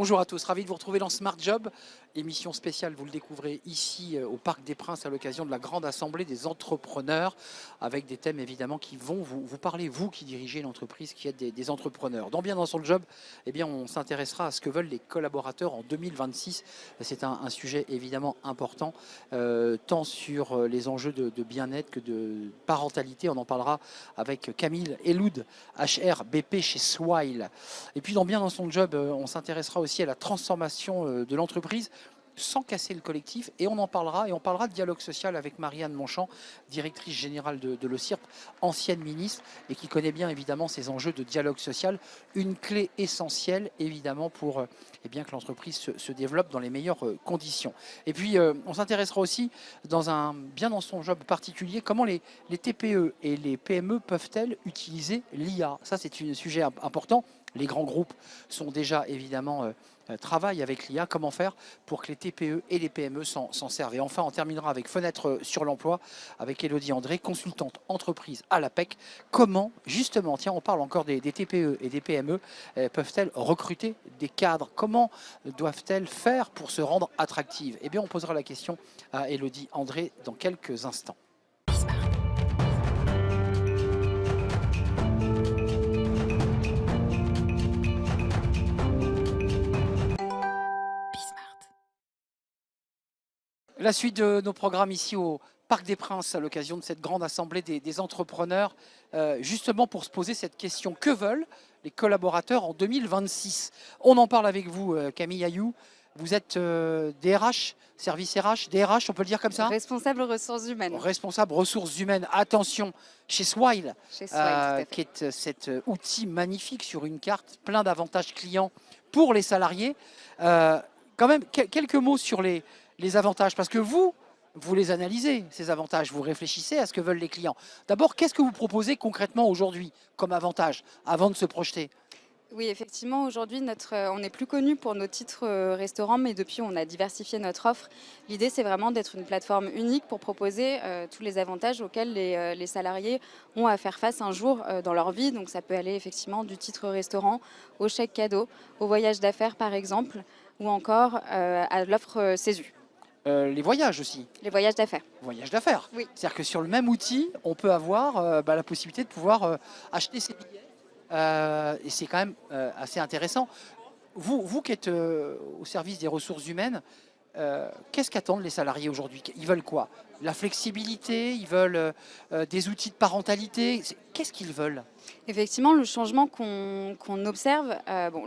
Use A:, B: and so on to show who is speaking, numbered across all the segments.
A: Bonjour à tous, ravi de vous retrouver dans Smart Job, émission spéciale, vous le découvrez ici au Parc des Princes à l'occasion de la grande assemblée des entrepreneurs, avec des thèmes évidemment qui vont vous parler, vous qui dirigez l'entreprise, qui êtes des entrepreneurs. Dans Bien dans son job, eh bien, on s'intéressera à ce que veulent les collaborateurs en 2026. C'est un sujet évidemment important, tant sur les enjeux de bien-être que de parentalité. On en parlera avec Camille Eloud, HR BP chez Swile. Et puis dans Bien dans son job, on s'intéressera aussi à la transformation de l'entreprise sans casser le collectif, et on en parlera, et on parlera de dialogue social avec Marianne Monchamp, directrice générale de l'OCIRP, ancienne ministre, et qui connaît bien évidemment ces enjeux de dialogue social, une clé essentielle évidemment pour que l'entreprise se développe dans les meilleures conditions. Et puis on s'intéressera aussi bien dans son job particulier, comment les TPE et les PME peuvent-elles utiliser l'IA. Ça c'est un sujet important. Les grands groupes sont déjà évidemment travaillent avec l'IA. Comment faire pour que les TPE et les PME s'en servent. Et enfin, on terminera avec Fenêtre sur l'emploi avec Élodie André, consultante entreprise à l'APEC. Comment, justement, tiens, on parle encore des TPE et des PME, peuvent-elles recruter des cadres? Comment doivent-elles faire pour se rendre attractives? Eh bien, on posera la question à Élodie André dans quelques instants. La suite de nos programmes ici au Parc des Princes à l'occasion de cette grande assemblée des entrepreneurs, justement pour se poser cette question: que veulent les collaborateurs en 2026? On en parle avec vous, Camille Ayou. Vous êtes DRH, service RH, DRH, on peut le dire comme ça?
B: Responsable ressources humaines.
A: Responsable ressources humaines. Attention, chez Swile,
B: Chez Swile, tout à fait.
A: qui est cet outil magnifique sur une carte, plein d'avantages clients pour les salariés. Quand même, quelques mots sur les avantages, parce que vous les analysez, ces avantages, vous réfléchissez à ce que veulent les clients. D'abord, qu'est-ce que vous proposez concrètement aujourd'hui comme avantage, avant de se projeter?
B: Oui, effectivement, aujourd'hui, on n'est plus connu pour nos titres restaurants, mais depuis, on a diversifié notre offre. L'idée, c'est vraiment d'être une plateforme unique pour proposer tous les avantages auxquels les salariés ont à faire face un jour dans leur vie. Donc, ça peut aller effectivement du titre restaurant au chèque cadeau, au voyage d'affaires, par exemple, ou encore à l'offre CESU.
A: Les voyages aussi.
B: Les voyages d'affaires.
A: Voyages d'affaires.
B: Oui.
A: C'est-à-dire que sur le même outil, on peut avoir la possibilité de pouvoir acheter ses billets. Et c'est quand même assez intéressant. Vous qui êtes au service des ressources humaines, qu'est-ce qu'attendent les salariés aujourd'hui? Ils veulent quoi? La flexibilité? Ils veulent des outils de parentalité? Qu'est-ce qu'ils veulent?
B: Effectivement, le changement qu'on observe,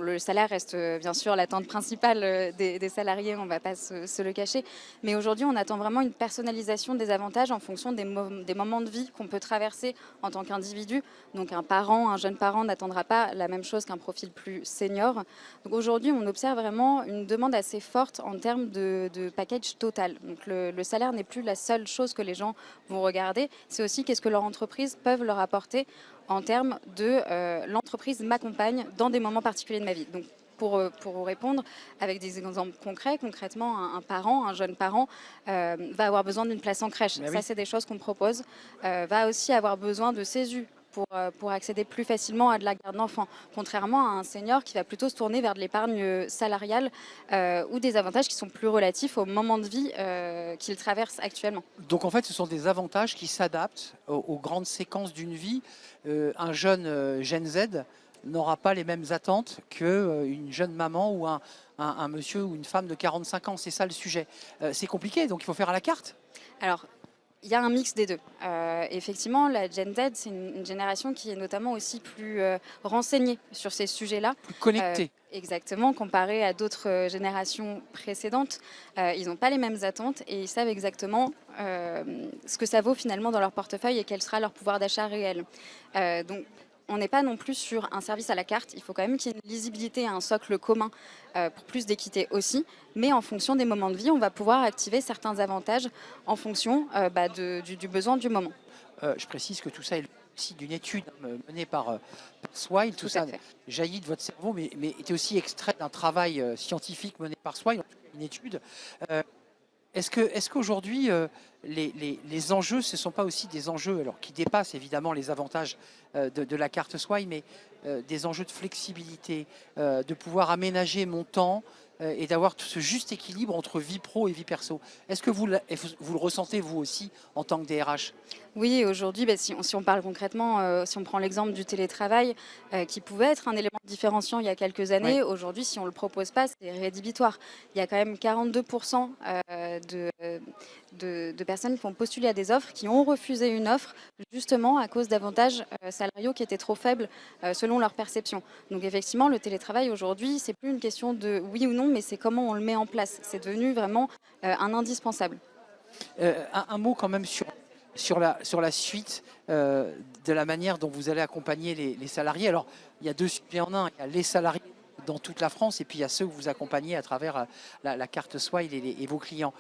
B: le salaire reste bien sûr l'attente principale des salariés, on ne va pas se le cacher, mais aujourd'hui on attend vraiment une personnalisation des avantages en fonction des moments de vie qu'on peut traverser en tant qu'individu. Donc un jeune parent n'attendra pas la même chose qu'un profil plus senior. Donc aujourd'hui on observe vraiment une demande assez forte en termes de package total. Donc le salaire n'est plus la seule chose que les gens vont regarder, c'est aussi qu'est-ce que leur entreprise peut leur apporter en termes de l'entreprise m'accompagne dans des moments particuliers de ma vie. Donc, pour vous répondre, avec des exemples concrets, concrètement, un jeune parent, va avoir besoin d'une place en crèche.
A: Mais
B: ça,
A: oui.
B: c'est des choses qu'on propose. Va aussi avoir besoin de CESU pour accéder plus facilement à de la garde d'enfants, contrairement à un senior qui va plutôt se tourner vers de l'épargne salariale ou des avantages qui sont plus relatifs au moment de vie qu'il traverse actuellement.
A: Donc en fait, ce sont des avantages qui s'adaptent aux grandes séquences d'une vie. Un jeune Gen Z n'aura pas les mêmes attentes qu'une jeune maman ou un monsieur ou une femme de 45 ans. C'est ça le sujet. C'est compliqué, donc il faut faire à la carte.
B: Alors, il y a un mix des deux. Effectivement, la Gen Z, c'est une génération qui est notamment aussi plus renseignée sur ces sujets-là.
A: Plus connecté.
B: Exactement, comparé à d'autres générations précédentes. Ils n'ont pas les mêmes attentes et ils savent exactement ce que ça vaut finalement dans leur portefeuille et quel sera leur pouvoir d'achat réel. Donc, on n'est pas non plus sur un service à la carte. Il faut quand même qu'il y ait une lisibilité, un socle commun pour plus d'équité aussi. Mais en fonction des moments de vie, on va pouvoir activer certains avantages en fonction du besoin du moment.
A: Je précise que tout ça est aussi d'une étude menée par Swile. Tout ça jaillit de votre cerveau, mais était aussi extrait d'un travail scientifique mené par Swile, une étude. Est-ce qu'aujourd'hui, les enjeux, ce ne sont pas aussi des enjeux alors, qui dépassent évidemment les avantages de la carte Swile, mais des enjeux de flexibilité, de pouvoir aménager mon temps et d'avoir ce juste équilibre entre vie pro et vie perso. Est-ce que vous le ressentez vous aussi en tant que DRH?
B: Oui, aujourd'hui, si on parle concrètement, si on prend l'exemple du télétravail, qui pouvait être un élément différenciant il y a quelques
A: Oui,
B: années, aujourd'hui, si on ne le propose pas, c'est rédhibitoire. Il y a quand même 42% de personnes qui ont postulé à des offres, qui ont refusé une offre, justement à cause d'avantages salariaux qui étaient trop faibles selon leur perception. Donc effectivement, le télétravail aujourd'hui, c'est plus une question de oui ou non, mais c'est comment on le met en place. C'est devenu vraiment un indispensable.
A: un mot quand même sur la suite de la manière dont vous allez accompagner les salariés. Alors, il y a deux sujets en un. Il y a les salariés dans toute la France et puis il y a ceux que vous accompagnez à travers la carte Swile et vos clients.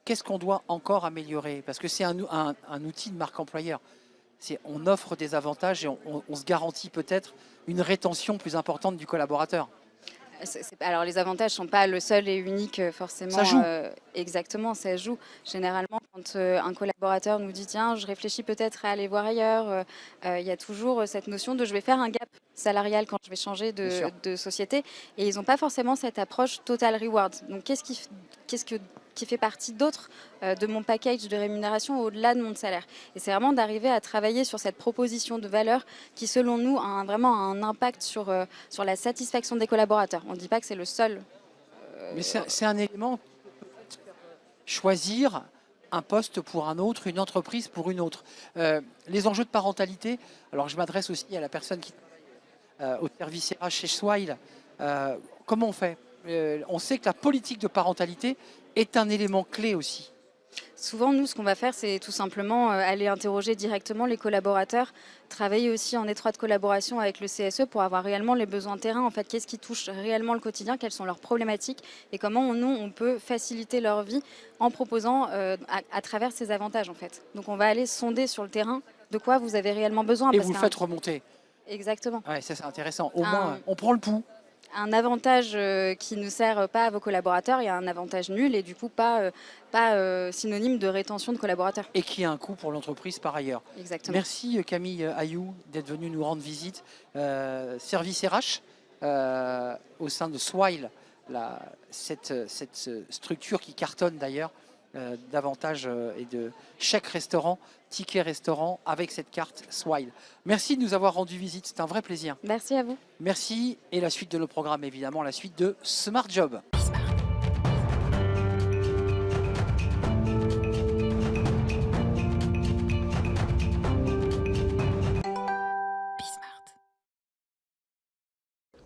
A: Qu'est-ce qu'on doit encore améliorer? Parce que c'est un outil de marque employeur. On offre des avantages et on se garantit peut-être une rétention plus importante du collaborateur.
B: Alors les avantages ne sont pas le seul et unique forcément.
A: Ça joue.
B: Exactement, ça joue. Généralement, quand un collaborateur nous dit tiens, je réfléchis peut-être à aller voir ailleurs, il y a toujours cette notion de je vais faire un gap salarial quand je vais changer
A: Bien sûr.
B: de société. Et ils n'ont pas forcément cette approche total reward. Donc qui fait partie d'autres de mon package de rémunération au-delà de mon salaire. Et c'est vraiment d'arriver à travailler sur cette proposition de valeur qui, selon nous, a vraiment un impact sur la satisfaction des collaborateurs. On ne dit pas que c'est le seul.
A: Mais c'est un élément, choisir un poste pour un autre, une entreprise pour une autre. Les enjeux de parentalité, alors je m'adresse aussi à la personne qui au service RH chez Swile. Comment on fait? On sait que la politique de parentalité est un élément clé aussi.
B: Souvent, nous, ce qu'on va faire, c'est tout simplement aller interroger directement les collaborateurs, travailler aussi en étroite collaboration avec le CSE pour avoir réellement les besoins terrain. En fait, qu'est-ce qui touche réellement le quotidien, quelles sont leurs problématiques et comment nous, on peut faciliter leur vie en proposant à travers ces avantages, en fait. Donc, on va aller sonder sur le terrain de quoi vous avez réellement besoin.
A: Et vous le faites remonter.
B: Exactement.
A: Ouais, ça, c'est intéressant. Au moins, on prend le pouls.
B: Un avantage qui ne sert pas à vos collaborateurs et un avantage nul et du coup pas synonyme de rétention de collaborateurs.
A: Et qui a un coût pour l'entreprise par ailleurs.
B: Exactement.
A: Merci Camille Ayou d'être venue nous rendre visite. Service RH au sein de Swile, cette structure qui cartonne d'ailleurs d'avantages et de chèques restaurants, tickets restaurants avec cette carte Swile. Merci de nous avoir rendu visite, c'est un vrai plaisir.
B: Merci à vous.
A: Merci et la suite de nos programmes évidemment, la suite de Smart Job.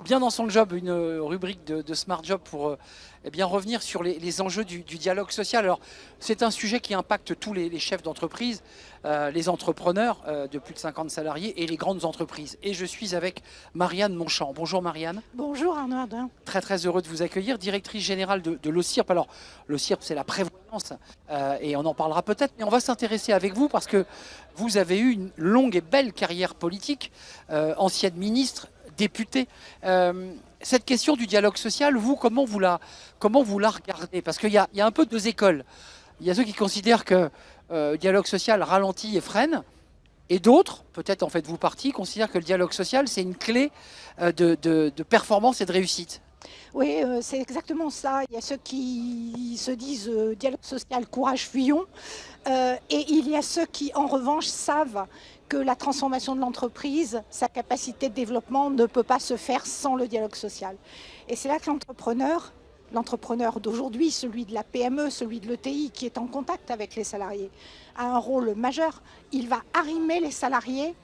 A: Bien dans son job, une rubrique de Smart Job pour eh bien, revenir sur les enjeux du dialogue social. Alors, c'est un sujet qui impacte tous les chefs d'entreprise, les entrepreneurs de plus de 50 salariés et les grandes entreprises. Et je suis avec Marianne Monchamp. Bonjour Marianne.
C: Bonjour Arnaud Ardin.
A: Très très heureux de vous accueillir, directrice générale de l'OCIRP. Alors, l'OCIRP, c'est la prévoyance et on en parlera peut-être, mais on va s'intéresser avec vous parce que vous avez eu une longue et belle carrière politique, ancienne ministre, député. Cette question du dialogue social, vous, comment vous la regardez? Parce qu'il y a un peu deux écoles. Il y a ceux qui considèrent que le dialogue social ralentit et freine, et d'autres, peut-être en faites-vous partie, considèrent que le dialogue social, c'est une clé de performance et de réussite.
C: Oui, c'est exactement ça. Il y a ceux qui se disent dialogue social, courage, fuyons. Et il y a ceux qui, en revanche, savent que la transformation de l'entreprise, sa capacité de développement ne peut pas se faire sans le dialogue social. Et c'est là que l'entrepreneur d'aujourd'hui, celui de la PME, celui de l'ETI, qui est en contact avec les salariés, a un rôle majeur. Il va arrimer les salariés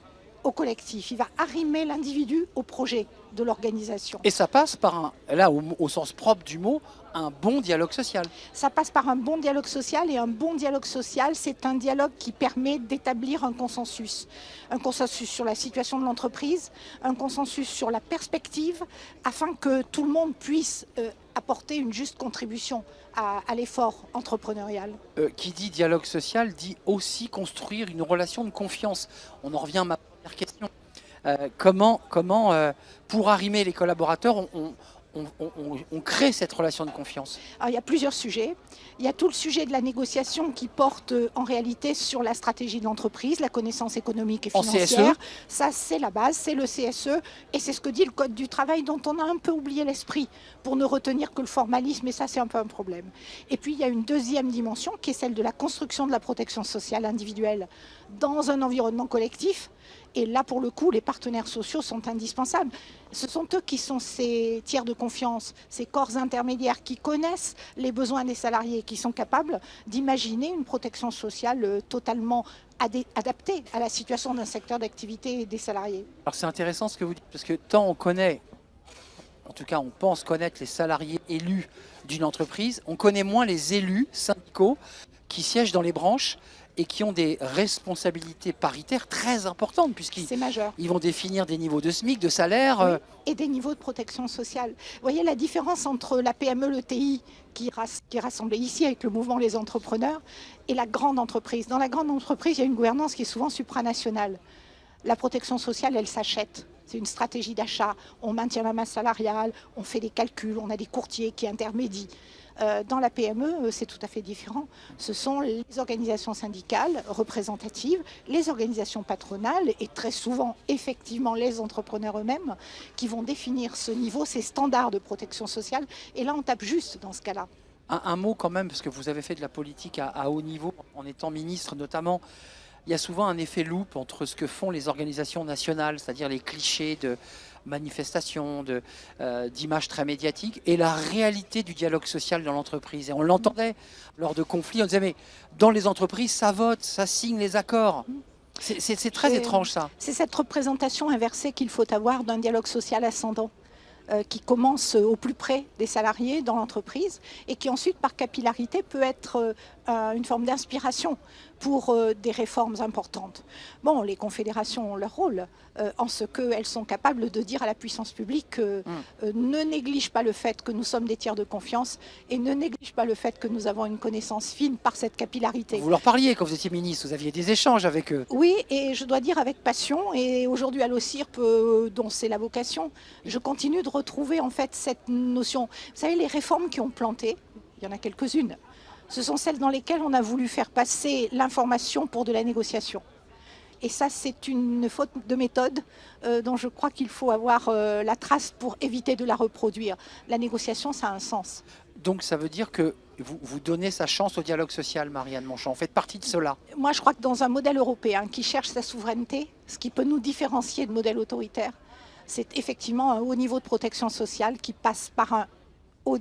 C: au collectif, il va arrimer l'individu au projet de l'organisation.
A: Et ça passe par, au sens propre du mot, un bon dialogue social.
C: Ça passe par un bon dialogue social, et un bon dialogue social, c'est un dialogue qui permet d'établir un consensus sur la situation de l'entreprise, un consensus sur la perspective, afin que tout le monde puisse apporter une juste contribution à l'effort entrepreneurial.
A: Qui dit dialogue social dit aussi construire une relation de confiance. On en revient à ma première question. Comment pour arrimer les collaborateurs, on crée cette relation de confiance?
C: Alors, il y a plusieurs sujets. Il y a tout le sujet de la négociation qui porte en réalité sur la stratégie de l'entreprise, la connaissance économique et
A: En
C: financière.
A: CSE?
C: Ça, c'est la base, c'est le CSE. Et c'est ce que dit le Code du travail dont on a un peu oublié l'esprit pour ne retenir que le formalisme. Et ça, c'est un peu un problème. Et puis, il y a une deuxième dimension qui est celle de la construction de la protection sociale individuelle dans un environnement collectif. Et là, pour le coup, les partenaires sociaux sont indispensables. Ce sont eux qui sont ces tiers de confiance, ces corps intermédiaires qui connaissent les besoins des salariés, qui sont capables d'imaginer une protection sociale totalement adaptée à la situation d'un secteur d'activité et des salariés.
A: Alors c'est intéressant ce que vous dites, parce que tant on connaît, en tout cas on pense connaître les salariés élus d'une entreprise, on connaît moins les élus syndicaux qui siègent dans les branches et qui ont des responsabilités paritaires très importantes, puisqu'ils
C: C'est majeur.
A: vont définir des niveaux de SMIC, de salaire.
C: Oui, et des niveaux de protection sociale. Vous voyez la différence entre la PME, l'ETI, qui est rassemblée ici avec le mouvement Les Entrepreneurs, et la grande entreprise. Dans la grande entreprise, il y a une gouvernance qui est souvent supranationale. La protection sociale, elle s'achète. C'est une stratégie d'achat. On maintient la masse salariale, on fait des calculs, on a des courtiers qui intermédient. Dans la PME, c'est tout à fait différent. Ce sont les organisations syndicales représentatives, les organisations patronales et très souvent, effectivement, les entrepreneurs eux-mêmes qui vont définir ce niveau, ces standards de protection sociale. Et là, on tape juste dans ce cas-là.
A: Un mot quand même, parce que vous avez fait de la politique à haut niveau, en étant ministre notamment. Il y a souvent un effet loupe entre ce que font les organisations nationales, c'est-à-dire les clichés de manifestations, d'images très médiatiques, et la réalité du dialogue social dans l'entreprise. Et on l'entendait lors de conflits, on disait mais dans les entreprises, ça vote, ça signe les accords. C'est très étrange ça.
C: C'est cette représentation inversée qu'il faut avoir d'un dialogue social ascendant. Qui commence au plus près des salariés dans l'entreprise et qui ensuite, par capillarité, peut être une forme d'inspiration pour des réformes importantes. Bon, les confédérations ont leur rôle en ce qu'elles sont capables de dire à la puissance publique ne néglige pas le fait que nous sommes des tiers de confiance et ne néglige pas le fait que nous avons une connaissance fine par cette capillarité.
A: Vous leur parliez quand vous étiez ministre, vous aviez des échanges avec eux.
C: Oui, et je dois dire avec passion, et aujourd'hui à l'OCIRP, dont c'est la vocation, je continue de retrouver en fait cette notion. Vous savez, les réformes qui ont planté, il y en a quelques-unes, ce sont celles dans lesquelles on a voulu faire passer l'information pour de la négociation. Et ça, c'est une faute de méthode dont je crois qu'il faut avoir la trace pour éviter de la reproduire. La négociation, ça a un sens.
A: Donc ça veut dire que vous donnez sa chance au dialogue social, Marianne Monchamp. Vous faites partie de cela.
C: Moi, je crois que dans un modèle européen qui cherche sa souveraineté, ce qui peut nous différencier de modèles autoritaires, c'est effectivement un haut niveau de protection sociale qui passe par un haut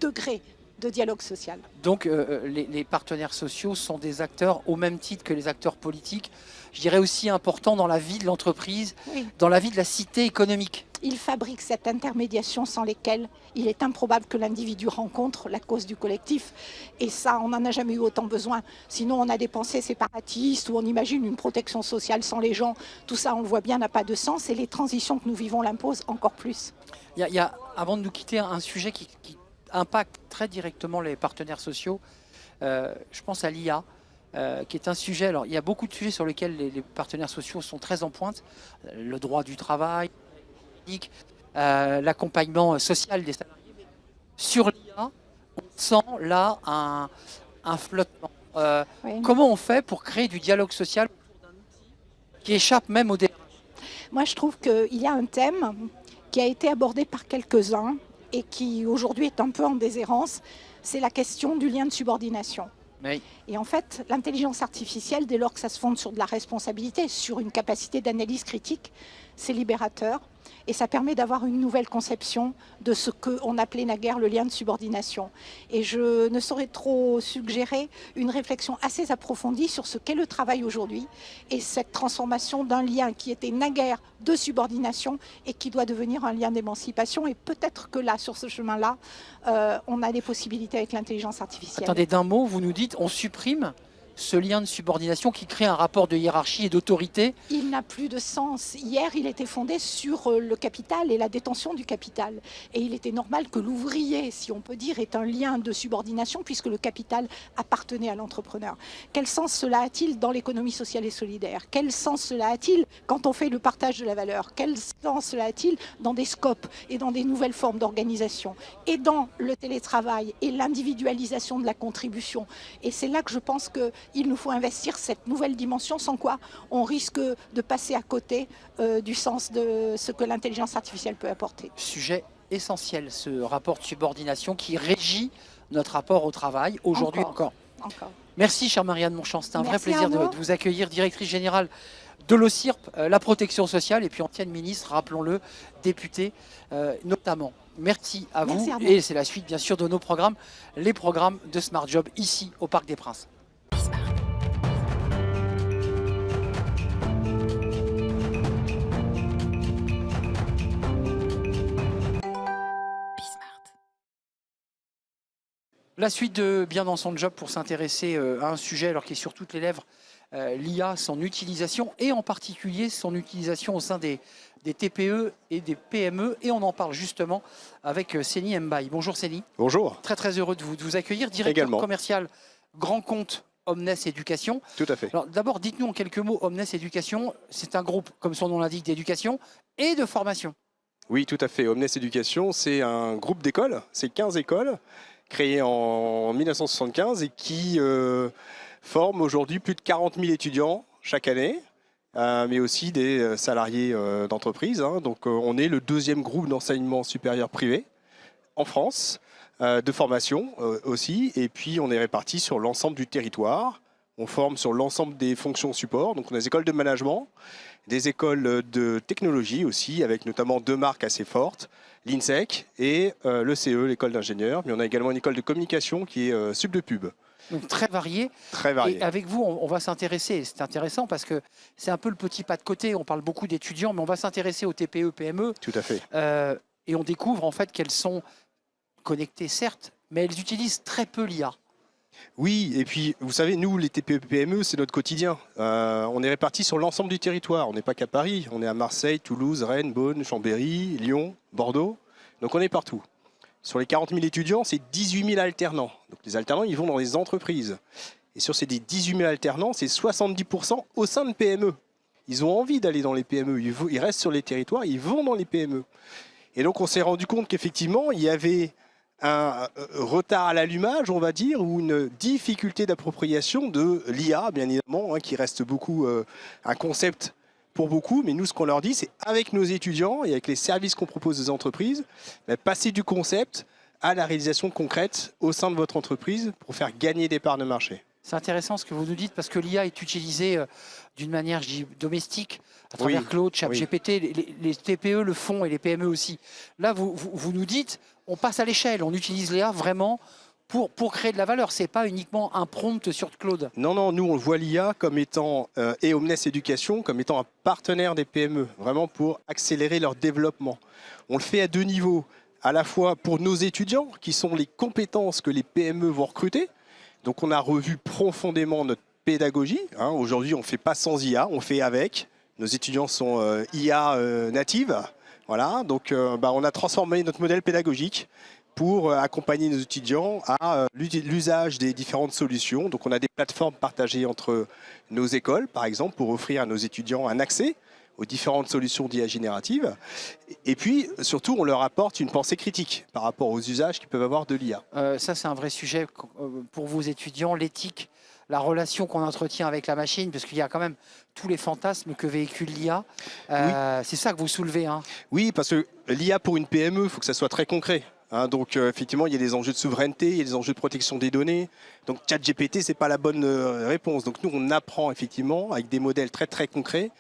C: degré de dialogue social.
A: Donc les partenaires sociaux sont des acteurs au même titre que les acteurs politiques, je dirais aussi importants dans la vie de l'entreprise,
C: Oui.
A: dans la vie de la cité économique.
C: Ils fabriquent cette intermédiation sans lesquelles il est improbable que l'individu rencontre la cause du collectif. Et ça, on n'en a jamais eu autant besoin. Sinon, on a des pensées séparatistes où on imagine une protection sociale sans les gens. Tout ça, on le voit bien, n'a pas de sens. Et les transitions que nous vivons l'imposent encore plus.
A: Il y a, avant de nous quitter, un sujet qui impacte très directement les partenaires sociaux. Je pense à l'IA, qui est un sujet. Alors, il y a beaucoup de sujets sur lesquels les partenaires sociaux sont très en pointe. Le droit du travail, l'accompagnement social des salariés. Sur l'IA, on sent là un flottement.
C: Oui.
A: Comment on fait pour créer du dialogue social qui échappe même au débat?
C: Moi, je trouve qu'il y a un thème qui a été abordé par quelques-uns et qui aujourd'hui est un peu en déshérence, c'est la question du lien de subordination.
A: Oui.
C: Et en fait, l'intelligence artificielle, dès lors que ça se fonde sur de la responsabilité, sur une capacité d'analyse critique, c'est libérateur. Et ça permet d'avoir une nouvelle conception de ce qu'on appelait naguère le lien de subordination. Et je ne saurais trop suggérer une réflexion assez approfondie sur ce qu'est le travail aujourd'hui et cette transformation d'un lien qui était naguère de subordination et qui doit devenir un lien d'émancipation. Et peut-être que là, sur ce chemin-là, on a des possibilités avec l'intelligence artificielle.
A: Attendez, d'un mot, vous nous dites on supprime ce lien de subordination qui crée un rapport de hiérarchie et d'autorité.
C: Il n'a plus de sens. Hier, il était fondé sur le capital et la détention du capital. Et il était normal que l'ouvrier, si on peut dire, ait un lien de subordination puisque le capital appartenait à l'entrepreneur. Quel sens cela a-t-il dans l'économie sociale et solidaire? Quel sens cela a-t-il quand on fait le partage de la valeur? Quel sens cela a-t-il dans des scopes et dans des nouvelles formes d'organisation et dans le télétravail et l'individualisation de la contribution? Et c'est là que je pense qu'il nous faut investir cette nouvelle dimension, sans quoi on risque de passer à côté du sens de ce que l'intelligence artificielle peut apporter.
A: Sujet essentiel, ce rapport de subordination qui régit notre rapport au travail, aujourd'hui encore. Merci, chère Marianne Monchamp, c'était un vrai plaisir de vous accueillir, directrice générale de l'OCIRP, la protection sociale, et puis ancienne ministre, rappelons-le, députée notamment. Merci à vous, et c'est la suite bien sûr de nos programmes, les programmes de Smart Job ici au Parc des Princes. La suite de Bien dans son job pour s'intéresser à un sujet alors qui est sur toutes les lèvres, l'IA, son utilisation et en particulier son utilisation au sein des TPE et des PME. Et on en parle justement avec Séni Mbaye. Bonjour Séni.
D: Bonjour.
A: Très très heureux de vous accueillir. Directeur commercial grand compte Omnes Éducation.
D: Tout à fait.
A: Alors d'abord, dites-nous en quelques mots, Omnes Éducation, c'est un groupe, comme son nom l'indique, d'éducation et de formation.
D: Oui, tout à fait. Omnes Éducation, c'est un groupe d'écoles, c'est 15 écoles créées en 1975 et qui forment aujourd'hui plus de 40 000 étudiants chaque année, mais aussi des salariés d'entreprise. Donc on est le deuxième groupe d'enseignement supérieur privé en France, de formation aussi, et puis on est répartis sur l'ensemble du territoire. On forme sur l'ensemble des fonctions support, donc on a des écoles de management, des écoles de technologie aussi, avec notamment 2 marques assez fortes, l'INSEC et le CE, l'école d'ingénieurs, mais on a également une école de communication qui est Sub de Pub.
A: Donc très varié.
D: Très varié.
A: Et avec vous, on va s'intéresser, c'est intéressant parce que c'est un peu le petit pas de côté, on parle beaucoup d'étudiants, mais on va s'intéresser aux TPE, PME.
D: Tout à fait.
A: Et on découvre en fait qu'elles sont connectées certes, mais elles utilisent très peu l'IA.
D: Oui, et puis vous savez, nous, les TPE-PME, c'est notre quotidien. On est répartis sur l'ensemble du territoire. On n'est pas qu'à Paris, on est à Marseille, Toulouse, Rennes, Beaune, Chambéry, Lyon, Bordeaux. Donc on est partout. Sur les 40 000 étudiants, c'est 18 000 alternants. Donc les alternants, ils vont dans les entreprises. Et sur ces 18 000 alternants, c'est 70% au sein de PME. Ils ont envie d'aller dans les PME. Ils restent sur les territoires, ils vont dans les PME. Et donc on s'est rendu compte qu'effectivement, il y avait un retard à l'allumage, on va dire, ou une difficulté d'appropriation de l'IA, bien évidemment, qui reste beaucoup un concept pour beaucoup. Mais nous, ce qu'on leur dit, c'est avec nos étudiants et avec les services qu'on propose aux entreprises, passer du concept à la réalisation concrète au sein de votre entreprise pour faire gagner des parts de marché.
A: C'est intéressant ce que vous nous dites parce que l'IA est utilisée d'une manière, je dis, domestique à travers Claude, ChatGPT. Les TPE le font et les PME aussi. Là, vous nous dites, on passe à l'échelle, on utilise l'IA vraiment pour créer de la valeur. Ce n'est pas uniquement un prompt sur Claude.
D: Non, non, nous on voit l'IA comme étant, et Omnes Éducation, comme étant un partenaire des PME, vraiment pour accélérer leur développement. On le fait à 2 niveaux, à la fois pour nos étudiants, qui sont les compétences que les PME vont recruter. Donc on a revu profondément notre pédagogie. Aujourd'hui, on ne fait pas sans IA, on fait avec. Nos étudiants sont IA natives. Voilà, donc on a transformé notre modèle pédagogique pour accompagner nos étudiants à l'usage des différentes solutions. Donc on a des plateformes partagées entre nos écoles, par exemple, pour offrir à nos étudiants un accès aux différentes solutions d'IA générative. Et puis, surtout, on leur apporte une pensée critique par rapport aux usages qu'ils peuvent avoir de l'IA.
A: Ça, c'est un vrai sujet pour vos étudiants, l'éthique, la relation qu'on entretient avec la machine, parce qu'il y a quand même tous les fantasmes que véhicule l'IA. C'est ça que vous soulevez.
D: Oui, parce que l'IA pour une PME, il faut que ça soit très concret. Donc effectivement, il y a des enjeux de souveraineté, il y a des enjeux de protection des données. Donc ChatGPT, ce n'est pas la bonne réponse. Donc nous, on apprend effectivement, avec des modèles très très concrets,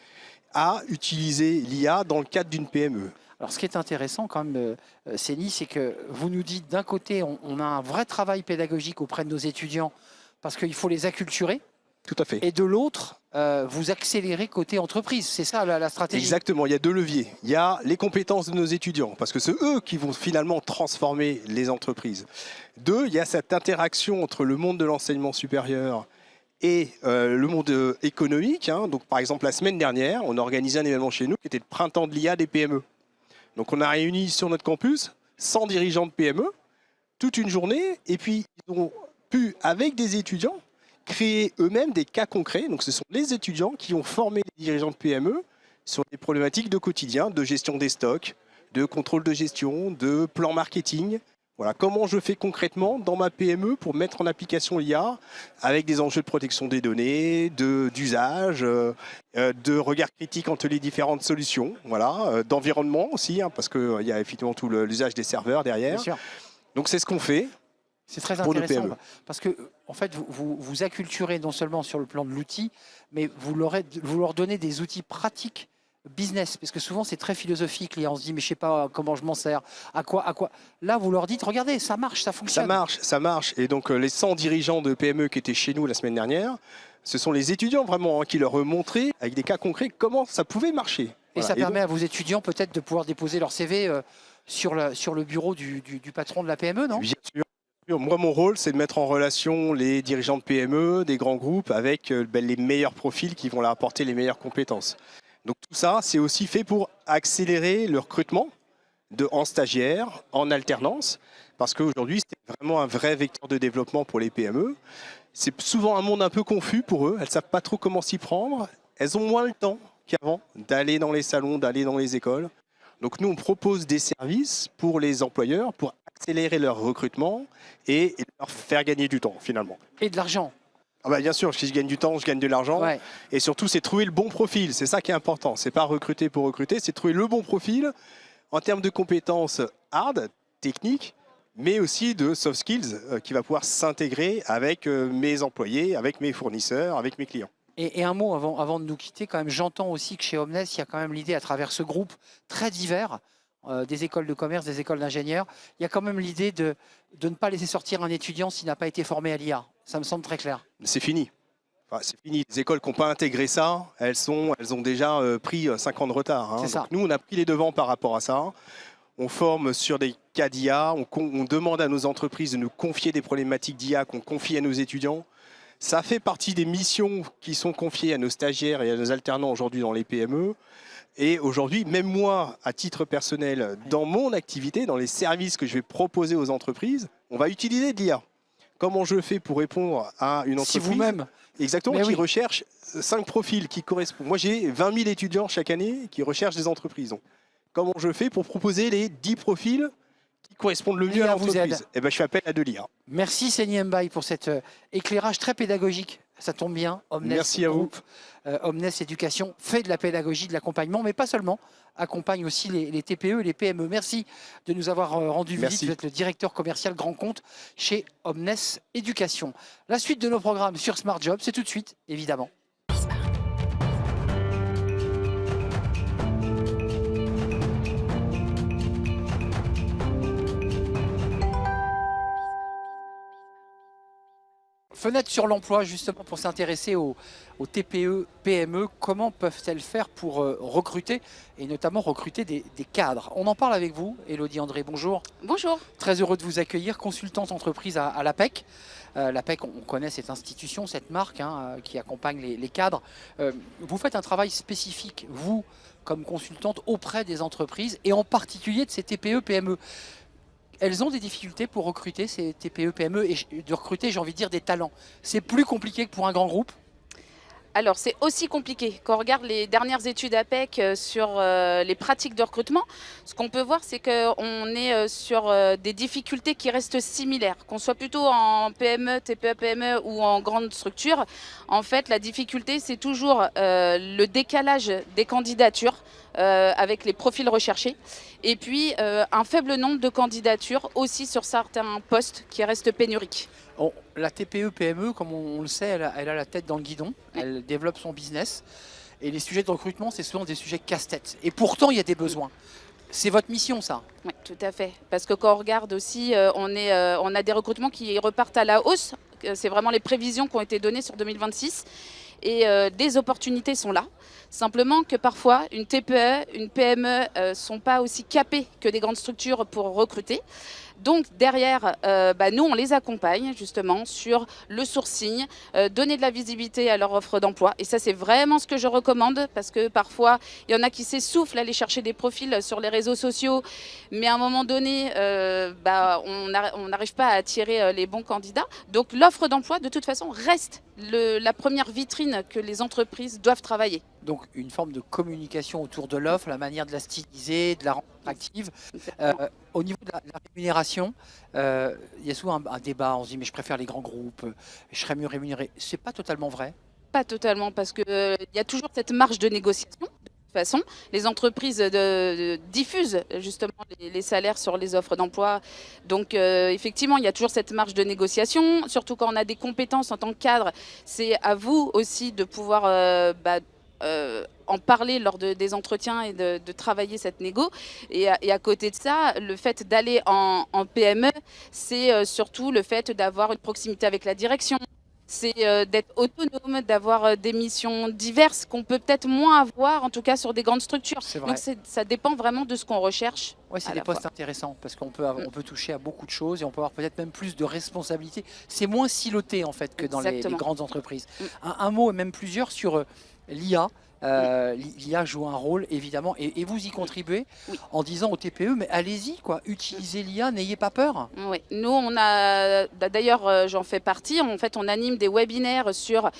D: à utiliser l'IA dans le cadre d'une PME.
A: Alors ce qui est intéressant quand même, Séni, c'est que vous nous dites d'un côté, on a un vrai travail pédagogique auprès de nos étudiants parce qu'il faut les acculturer.
D: Tout à fait.
A: Et de l'autre, vous accélérez côté entreprise. C'est ça la stratégie.
D: Exactement, il y a 2 leviers. Il y a les compétences de nos étudiants, parce que c'est eux qui vont finalement transformer les entreprises. 2, il y a cette interaction entre le monde de l'enseignement supérieur et le monde économique. Donc, par exemple, la semaine dernière, on a organisé un événement chez nous qui était le printemps de l'IA des PME. Donc, on a réuni sur notre campus 100 dirigeants de PME, toute une journée, et puis ils ont pu, avec des étudiants, créer eux-mêmes des cas concrets. Donc, ce sont les étudiants qui ont formé les dirigeants de PME sur des problématiques de quotidien, de gestion des stocks, de contrôle de gestion, de plan marketing. Voilà, comment je fais concrètement dans ma PME pour mettre en application l'IA avec des enjeux de protection des données, d'usage, de regard critique entre les différentes solutions, voilà, d'environnement aussi, parce qu'il y a effectivement tout l'usage des serveurs derrière.
A: Bien sûr.
D: Donc c'est ce qu'on fait.
A: C'est très
D: Pour nos
A: intéressant
D: PME.
A: parce que en fait, vous acculturez non seulement sur le plan de l'outil, mais vous leur donnez des outils pratiques business, parce que souvent c'est très philosophique. On se dit mais je sais pas comment je m'en sers, à quoi. Là, vous leur dites regardez, ça marche, ça fonctionne.
D: Ça marche. Et donc les 100 dirigeants de PME qui étaient chez nous la semaine dernière, ce sont les étudiants vraiment qui leur ont montré avec des cas concrets comment ça pouvait marcher.
A: Et
D: Voilà.
A: ça
D: Et
A: permet à vos étudiants peut-être de pouvoir déposer leur CV sur le bureau du patron de la PME, non?
D: Bien sûr. Moi, mon rôle, c'est de mettre en relation les dirigeants de PME, des grands groupes, avec les meilleurs profils qui vont leur apporter les meilleures compétences. Donc tout ça, c'est aussi fait pour accélérer le recrutement en stagiaire, en alternance, parce qu'aujourd'hui, c'est vraiment un vrai vecteur de développement pour les PME. C'est souvent un monde un peu confus pour eux. Elles ne savent pas trop comment s'y prendre. Elles ont moins le temps qu'avant d'aller dans les salons, d'aller dans les écoles. Donc nous, on propose des services pour les employeurs pour accélérer leur recrutement et leur faire gagner du temps finalement.
A: Et de l'argent.
D: Ah bah bien sûr, si je gagne du temps, je gagne de l'argent.
A: Ouais.
D: Et surtout, c'est trouver le bon profil. C'est ça qui est important. C'est pas recruter pour recruter, c'est trouver le bon profil en termes de compétences hard, techniques, mais aussi de soft skills qui va pouvoir s'intégrer avec mes employés, avec mes fournisseurs, avec mes clients.
A: Et un mot avant de nous quitter, quand même, j'entends aussi que chez Omnes, il y a quand même l'idée à travers ce groupe très divers, des écoles de commerce, des écoles d'ingénieurs, il y a quand même l'idée de ne pas laisser sortir un étudiant s'il n'a pas été formé à l'IA. Ça me semble très clair.
D: C'est fini. Enfin, c'est fini. Les écoles qui n'ont pas intégré ça, elles ont déjà pris 5 ans de retard.
A: C'est ça.
D: Donc, nous, on a pris les devants par rapport à ça. On forme sur des cas d'IA, on demande à nos entreprises de nous confier des problématiques d'IA qu'on confie à nos étudiants. Ça fait partie des missions qui sont confiées à nos stagiaires et à nos alternants aujourd'hui dans les PME. Et aujourd'hui, même moi, à titre personnel, dans mon activité, dans les services que je vais proposer aux entreprises, on va utiliser de l'IA. Comment je fais pour répondre à une entreprise
A: Si vous-même.
D: Exactement,
A: Mais
D: qui
A: oui.
D: recherche 5 profils qui correspondent. Moi, j'ai 20 000 étudiants chaque année qui recherchent des entreprises. Donc, comment je fais pour proposer les 10 profils qui correspondent le mieux à
A: L'IA vous
D: l'entreprise?
A: aide.
D: Eh ben, je fais appel à de l'IA.
A: Merci Seni Mbaye pour cet éclairage très pédagogique. Ça tombe bien. Omnes
D: Merci à vous.
A: Group, Omnes Éducation fait de la pédagogie, de l'accompagnement, mais pas seulement, accompagne aussi les TPE et les PME. Merci de nous avoir rendu visite.
D: Merci.
A: Vous êtes le directeur commercial grand compte chez Omnes Éducation. La suite de nos programmes sur Smart Job, c'est tout de suite, évidemment. Fenêtre sur l'emploi, justement, pour s'intéresser aux TPE, PME. Comment peuvent-elles faire pour recruter, et notamment recruter des cadres? On en parle avec vous, Élodie André, bonjour.
B: Bonjour.
A: Très heureux de vous accueillir, consultante entreprise à l'APEC. L'APEC, on connaît cette institution, cette marque qui accompagne les cadres. Vous faites un travail spécifique, vous, comme consultante, auprès des entreprises, et en particulier de ces TPE, PME. Elles ont des difficultés pour recruter ces TPE, PME et de recruter, j'ai envie de dire, des talents. C'est plus compliqué que pour un grand groupe.
E: Alors, c'est aussi compliqué. Quand on regarde les dernières études APEC sur les pratiques de recrutement, ce qu'on peut voir, c'est qu'on est sur des difficultés qui restent similaires. Qu'on soit plutôt en PME, TPE, PME ou en grande structure, en fait, la difficulté, c'est toujours le décalage des candidatures avec les profils recherchés. Et puis, un faible nombre de candidatures aussi sur certains postes qui restent pénuriques.
A: La TPE, PME, comme on le sait, elle a la tête dans le guidon, elle développe son business. Et les sujets de recrutement, c'est souvent des sujets casse-tête. Et pourtant, il y a des besoins. C'est votre mission, ça?
E: Oui, tout à fait. Parce que quand on regarde aussi, on a des recrutements qui repartent à la hausse. C'est vraiment les prévisions qui ont été données sur 2026. Et des opportunités sont là. Simplement que parfois, une TPE, une PME ne sont pas aussi capées que des grandes structures pour recruter. Donc derrière, nous, on les accompagne justement sur le sourcing, donner de la visibilité à leur offre d'emploi. Et ça, c'est vraiment ce que je recommande parce que parfois, il y en a qui s'essoufflent à aller chercher des profils sur les réseaux sociaux. Mais à un moment donné, on n'arrive pas à attirer les bons candidats. Donc l'offre d'emploi, de toute façon, reste la première vitrine que les entreprises doivent travailler.
A: Donc une forme de communication autour de l'offre, la manière de la styliser, de la rendre attractive. Au niveau de la rémunération, il y a souvent un débat, on se dit mais je préfère les grands groupes, je serais mieux rémunéré. C'est pas totalement vrai.
E: Pas totalement, parce qu'il y a toujours cette marge de négociation. De toute façon, les entreprises diffusent justement les salaires sur les offres d'emploi. Donc effectivement, il y a toujours cette marge de négociation, surtout quand on a des compétences en tant que cadre. C'est à vous aussi de pouvoir en parler lors des entretiens et de travailler cette négo. Et à côté de ça, le fait d'aller en PME, c'est surtout le fait d'avoir une proximité avec la direction. C'est d'être autonome, d'avoir des missions diverses qu'on peut peut-être moins avoir, en tout cas sur des grandes structures. Donc ça dépend vraiment de ce qu'on recherche.
A: Oui, c'est des postes intéressants parce qu'on peut, on peut toucher à beaucoup de choses et on peut avoir peut-être même plus de responsabilités. C'est moins siloté en fait que dans les grandes entreprises. Un mot et même plusieurs sur l'IA. L'IA joue un rôle évidemment et vous y contribuez en disant aux TPE mais allez-y quoi, utilisez l'IA, n'ayez pas peur.
E: Oui, nous on a d'ailleurs j'en fais partie, en fait on anime des webinaires sur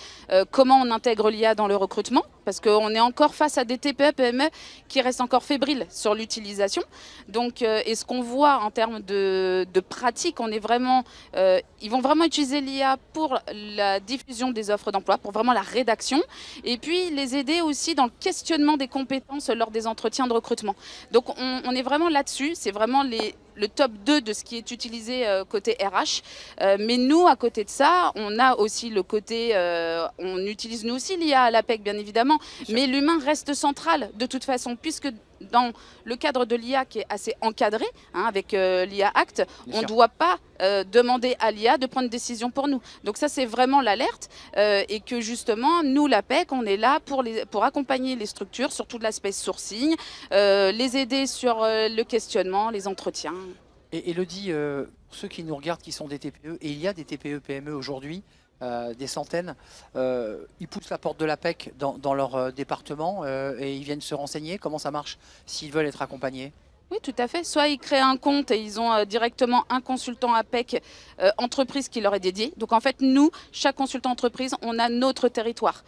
E: comment on intègre l'IA dans le recrutement parce qu'on est encore face à des TPE, PME qui restent encore fébriles sur l'utilisation. Donc et ce qu'on voit en termes de pratique, on est vraiment, ils vont vraiment utiliser l'IA pour la diffusion des offres d'emploi, pour vraiment la rédaction et puis les aider aussi dans le questionnement des compétences lors des entretiens de recrutement. Donc on est vraiment là-dessus, c'est vraiment le top 2 de ce qui est utilisé côté RH. Mais nous, à côté de ça, on a aussi le côté, on utilise nous aussi l'IA à l'APEC bien évidemment, mais l'humain reste central de toute façon, puisque dans le cadre de l'IA qui est assez encadré, avec l'IA Act, on ne doit pas demander à l'IA de prendre une décision pour nous. Donc ça, c'est vraiment l'alerte et que justement, nous, l'APEC, on est là pour accompagner les structures, surtout de l'aspect sourcing, les aider sur le questionnement, les entretiens.
A: Et Elodie, ceux qui nous regardent, qui sont des TPE, et il y a des TPE-PME aujourd'hui, des centaines, ils poussent la porte de l'APEC dans leur département et ils viennent se renseigner. Comment ça marche s'ils veulent être accompagnés?
E: Oui, tout à fait. Soit ils créent un compte et ils ont directement un consultant APEC entreprise qui leur est dédié. Donc en fait, nous, chaque consultant entreprise, on a notre territoire.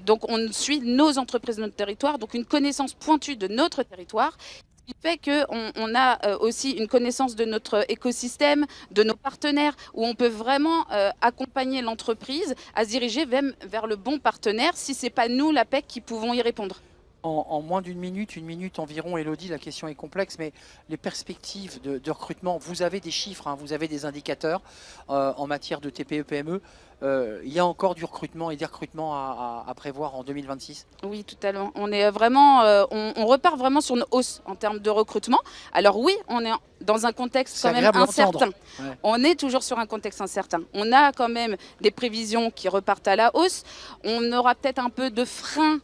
E: Donc on suit nos entreprises de notre territoire, donc une connaissance pointue de notre territoire. Ce qui fait qu'on a aussi une connaissance de notre écosystème, de nos partenaires, où on peut vraiment accompagner l'entreprise à se diriger même vers le bon partenaire si ce n'est pas nous, l'APEC, qui pouvons y répondre.
A: En moins d'une minute, une minute environ, Elodie, la question est complexe, mais les perspectives de recrutement, vous avez des chiffres, vous avez des indicateurs en matière de TPE-PME. Il y a encore du recrutement et des recrutements à prévoir en 2026?
E: Oui, totalement. On est vraiment, on repart vraiment sur une hausse en termes de recrutement. Alors oui, on est dans un contexte quand même incertain. Ouais. On est toujours sur un contexte incertain. On a quand même des prévisions qui repartent à la hausse. On aura peut-être un peu de frein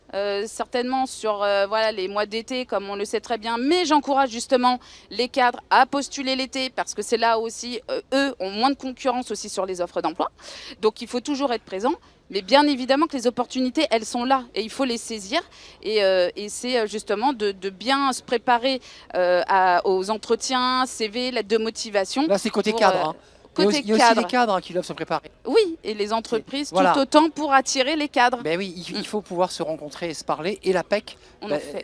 E: certainement sur voilà, les mois d'été, comme on le sait très bien. Mais j'encourage justement les cadres à postuler l'été parce que c'est là aussi, eux ont moins de concurrence aussi sur les offres d'emploi. Donc il faut toujours être présent. Mais bien évidemment que les opportunités, elles sont là et il faut les saisir. Et c'est justement de bien se préparer aux entretiens, CV, lettres de motivation.
A: Là, c'est côté cadre. Il y a aussi les cadres qui doivent se préparer.
E: Oui, et les entreprises tout autant pour attirer les cadres.
A: Ben oui, il faut pouvoir se rencontrer et se parler. Et l'APEC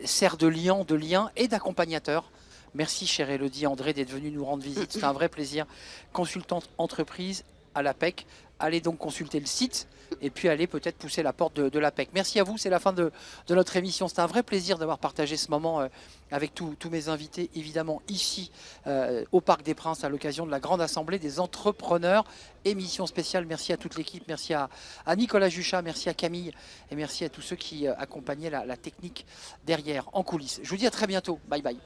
A: sert de lien et d'accompagnateur. Merci, chère Elodie André, d'être venue nous rendre visite. C'est un vrai plaisir. Consultante entreprise à l'APEC. Allez donc consulter le site et puis allez peut-être pousser la porte de l'APEC. Merci à vous, c'est la fin de notre émission. C'est un vrai plaisir d'avoir partagé ce moment avec tous mes invités, évidemment ici au Parc des Princes à l'occasion de la grande assemblée des entrepreneurs. Émission spéciale, merci à toute l'équipe, merci à Nicolas Juchat, merci à Camille et merci à tous ceux qui accompagnaient la technique derrière, en coulisses. Je vous dis à très bientôt, bye bye.